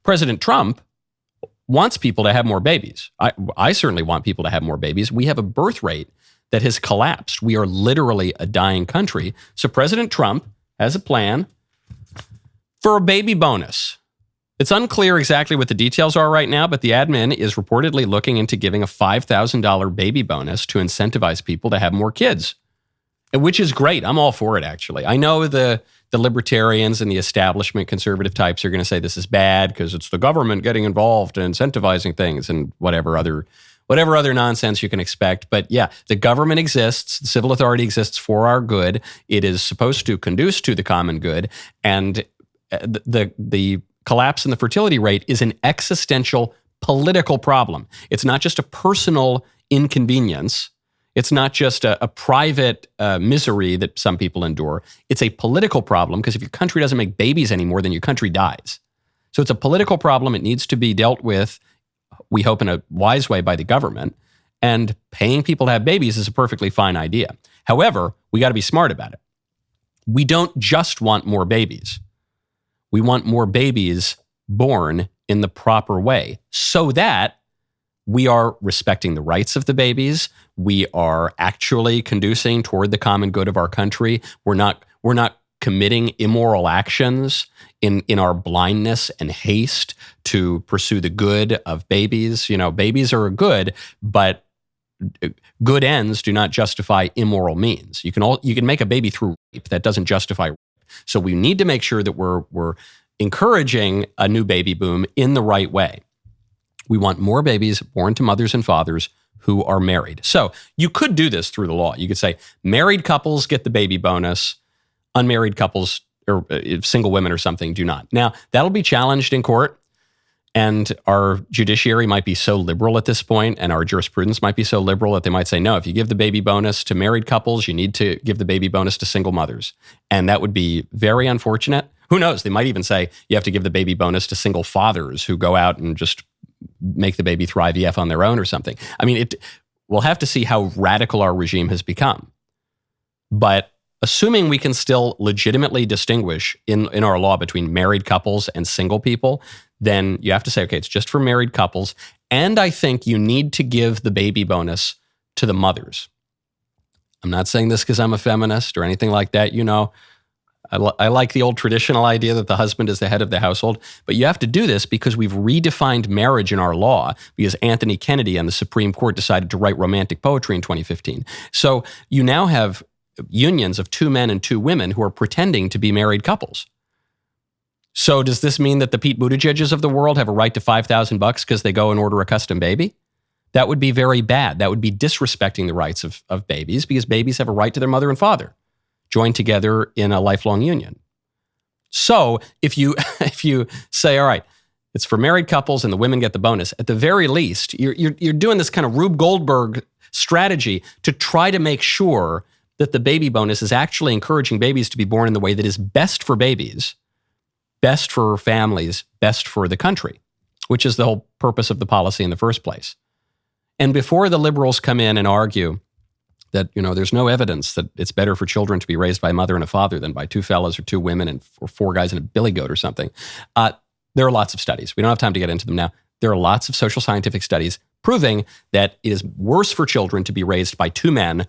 President Trump wants people to have more babies. I certainly want people to have more babies. We have a birth rate that has collapsed. We are literally a dying country. So President Trump has a plan for a baby bonus. It's unclear exactly what the details are right now, but the admin is reportedly looking into giving a $5,000 baby bonus to incentivize people to have more kids, which is great. I'm all for it, actually. I know the libertarians and the establishment conservative types are going to say this is bad because it's the government getting involved and incentivizing things and whatever other nonsense you can expect. But yeah, the government exists. The civil authority exists for our good. It is supposed to conduce to the common good. And the collapse in the fertility rate is an existential political problem. It's not just a personal inconvenience. It's not just a private misery that some people endure. It's a political problem because if your country doesn't make babies anymore, then your country dies. So it's a political problem. It needs to be dealt with, we hope, in a wise way by the government. And paying people to have babies is a perfectly fine idea. However, we got to be smart about it. We don't just want more babies. We want more babies born in the proper way so that we are respecting the rights of the babies. We are actually conducing toward the common good of our country. We're not committing immoral actions in our blindness and haste to pursue the good of babies. You know, babies are good, but good ends do not justify immoral means. You can make a baby through rape. That doesn't justify rape. So we need to make sure that we're encouraging a new baby boom in the right way. We want more babies born to mothers and fathers who are married. So you could do this through the law. You could say married couples get the baby bonus, unmarried couples or single women or something do not. Now, that'll be challenged in court, and our judiciary might be so liberal at this point, and our jurisprudence might be so liberal that they might say, no, if you give the baby bonus to married couples, you need to give the baby bonus to single mothers. And that would be very unfortunate. Who knows? They might even say you have to give the baby bonus to single fathers who go out and just make the baby through IVF on their own or something. I mean, we'll have to see how radical our regime has become. But assuming we can still legitimately distinguish in our law between married couples and single people, then you have to say, okay, it's just for married couples. And I think you need to give the baby bonus to the mothers. I'm not saying this because I'm a feminist or anything like that. You know, I like the old traditional idea that the husband is the head of the household, but you have to do this because we've redefined marriage in our law because Anthony Kennedy and the Supreme Court decided to write romantic poetry in 2015. So you now have unions of two men and two women who are pretending to be married couples. So does this mean that the Pete Buttigieg's of the world have a right to $5,000 because they go and order a custom baby? That would be very bad. That would be disrespecting the rights of babies because babies have a right to their mother and father, joined together in a lifelong union. So if you say, all right, it's for married couples and the women get the bonus, at the very least, you're doing this kind of Rube Goldberg strategy to try to make sure that the baby bonus is actually encouraging babies to be born in the way that is best for babies, best for families, best for the country, which is the whole purpose of the policy in the first place. And before the liberals come in and argue that, you know, there's no evidence that it's better for children to be raised by a mother and a father than by two fellas or two women or four guys and a billy goat or something. There are lots of studies. We don't have time to get into them now. There are lots of social scientific studies proving that it is worse for children to be raised by two men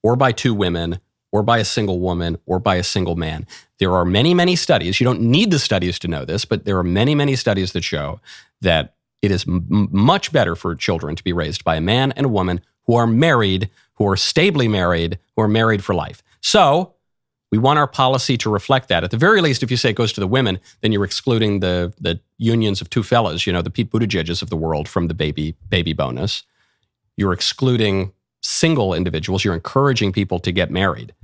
or by two women or by a single woman or by a single man. There are many, many studies. You don't need the studies to know this, but there are many, many studies that show that it is much better for children to be raised by a man and a woman who are married, who are stably married, who are married for life. So we want our policy to reflect that. At the very least, if you say it goes to the women, then you're excluding the unions of two fellas, you know, the Pete Buttigieg's of the world from the baby bonus. You're excluding single individuals. You're encouraging people to get married.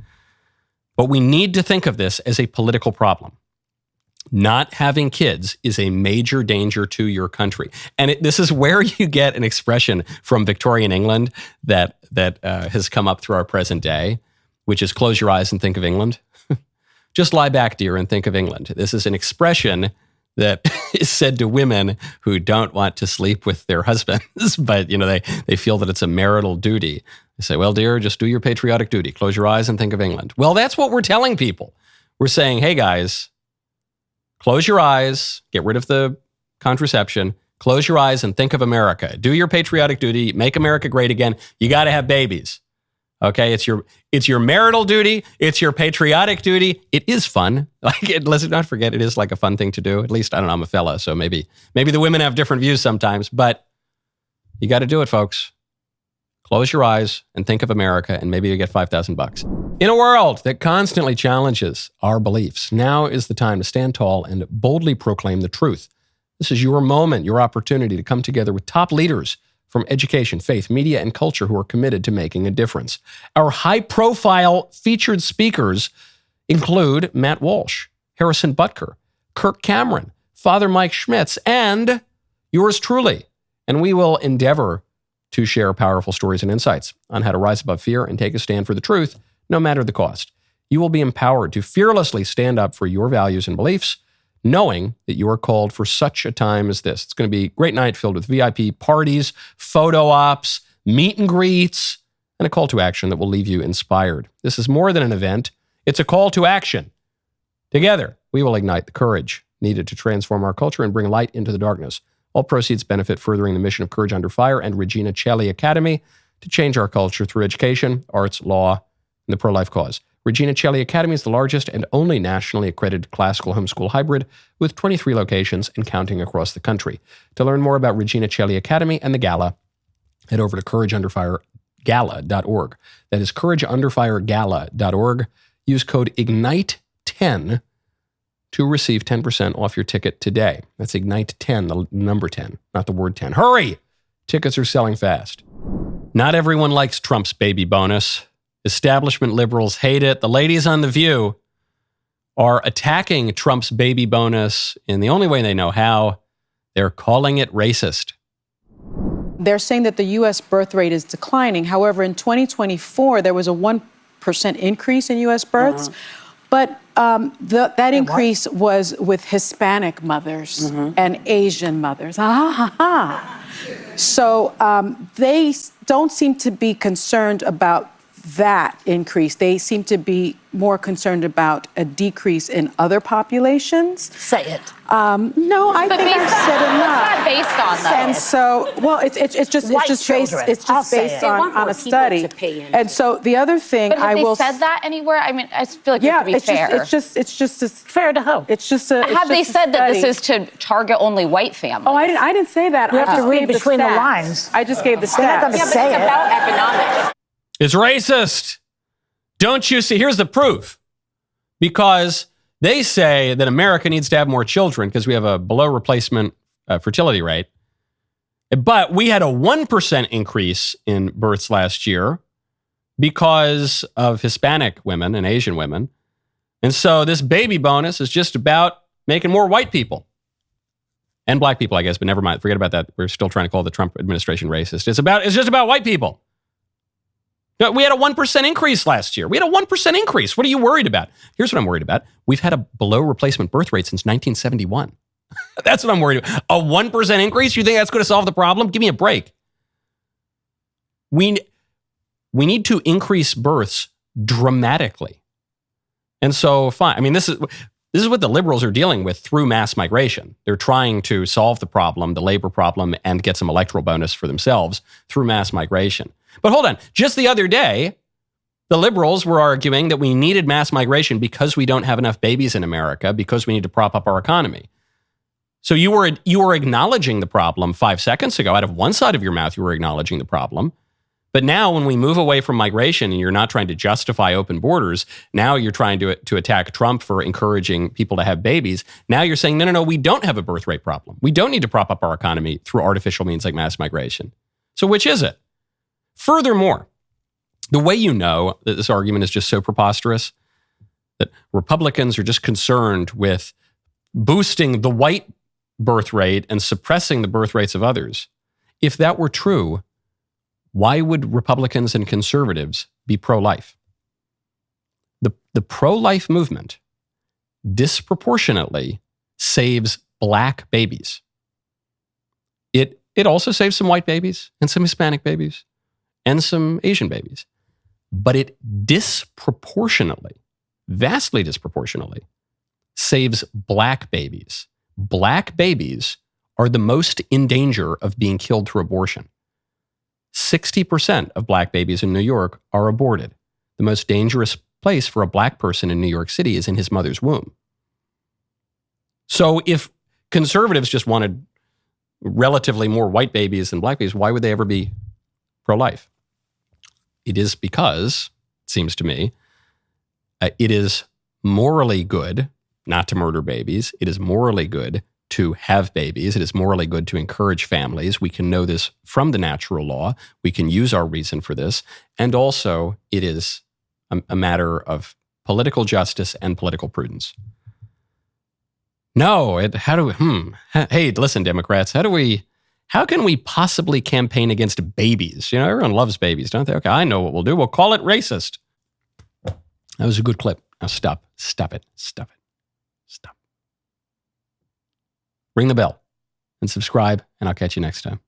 But we need to think of this as a political problem. Not having kids is a major danger to your country. And this is where you get an expression from Victorian England that has come up through our present day, which is close your eyes and think of England. Just lie back, dear, and think of England. This is an expression that is said to women who don't want to sleep with their husbands, but you know they feel that it's a marital duty. They say, well, dear, just do your patriotic duty. Close your eyes and think of England. Well, that's what we're telling people. We're saying, hey, guys, close your eyes, get rid of the contraception. Close your eyes and think of America. Do your patriotic duty. Make America great again. You got to have babies. Okay, it's your marital duty. It's your patriotic duty. It is fun. Let's not forget, it is like a fun thing to do. At least, I don't know, I'm a fella, so maybe the women have different views sometimes, but you got to do it, folks. Close your eyes and think of America, and maybe you get $5,000. In a world that constantly challenges our beliefs, now is the time to stand tall and boldly proclaim the truth. This is your moment, your opportunity to come together with top leaders from education, faith, media, and culture who are committed to making a difference. Our high-profile featured speakers include Matt Walsh, Harrison Butker, Kirk Cameron, Father Mike Schmitz, and yours truly. And we will endeavor to share powerful stories and insights on how to rise above fear and take a stand for the truth, no matter the cost. You will be empowered to fearlessly stand up for your values and beliefs, knowing that you are called for such a time as this. It's going to be a great night filled with VIP parties, photo ops, meet and greets, and a call to action that will leave you inspired. This is more than an event. It's a call to action. Together, we will ignite the courage needed to transform our culture and bring light into the darkness. All proceeds benefit furthering the mission of Courage Under Fire and Regina Celli Academy to change our culture through education, arts, law, and the pro-life cause. Regina Celli Academy is the largest and only nationally accredited classical homeschool hybrid with 23 locations and counting across the country. To learn more about Regina Celli Academy and the gala, head over to courageunderfiregala.org. That is courageunderfiregala.org. Use code IGNITE10 to receive 10% off your ticket today. That's IGNITE10, the number 10, not the word 10. Hurry! Tickets are selling fast. Not everyone likes Trump's baby bonus. Establishment liberals hate it. The ladies on The View are attacking Trump's baby bonus in the only way they know how. They're calling it racist. They're saying that the U.S. birth rate is declining. However, in 2024, there was a 1% increase in U.S. births. But that increase was with Hispanic mothers and Asian mothers. So they don't seem to be concerned about that increase. They seem to be more concerned about a decrease in other populations. Say it. No, I think I said enough. It's not based on that. And so, well, it's just based on a study. And so the other thing But have I will they said that anywhere? I mean, I feel like you have to be fair. It's just Fair to who? It's just a. Have they said that this is to target only white families? Oh, I didn't say that. You I have to just read gave between the stats. lines. I just gave the They're not stats. gonna say it. about economics. It's racist. Don't you see? Here's the proof. Because they say that America needs to have more children because we have a below replacement fertility rate. But we had a 1% increase in births last year because of Hispanic women and Asian women. And so this baby bonus is just about making more white people. And black people, I guess, but never mind. Forget about that. We're still trying to call the Trump administration racist. It's just about white people. We had a 1% increase last year. We had a 1% increase. What are you worried about? Here's what I'm worried about. We've had a below replacement birth rate since 1971. That's what I'm worried about. A 1% increase? You think that's going to solve the problem? Give me a break. We need to increase births dramatically. And so, fine. I mean, this is what the liberals are dealing with through mass migration. They're trying to solve the problem, the labor problem, and get some electoral bonus for themselves through mass migration. But hold on. Just the other day, the liberals were arguing that we needed mass migration because we don't have enough babies in America, because we need to prop up our economy. So you were acknowledging the problem 5 seconds ago. Out of one side of your mouth, you were acknowledging the problem. But now when we move away from migration and you're not trying to justify open borders, now you're trying to attack Trump for encouraging people to have babies. Now you're saying, no, we don't have a birth rate problem. We don't need to prop up our economy through artificial means like mass migration. So which is it? Furthermore, the way you know that this argument is just so preposterous, that Republicans are just concerned with boosting the white birth rate and suppressing the birth rates of others. If that were true, why would Republicans and conservatives be pro-life? The pro-life movement disproportionately saves black babies. It also saves some white babies and some Hispanic babies and some Asian babies. But it disproportionately, vastly disproportionately, saves black babies. Black babies are the most in danger of being killed through abortion. 60% of black babies in New York are aborted. The most dangerous place for a black person in New York City is in his mother's womb. So if conservatives just wanted relatively more white babies than black babies, why would they ever be pro-life? It is because, it seems to me, it is morally good not to murder babies. It is morally good to have babies. It is morally good to encourage families. We can know this from the natural law. We can use our reason for this. And also, it is a matter of political justice and political prudence. No, hey, listen, Democrats, how can we possibly campaign against babies? You know, everyone loves babies, don't they? Okay, I know what we'll do. We'll call it racist. That was a good clip. Now stop it. Ring the bell and subscribe, and I'll catch you next time.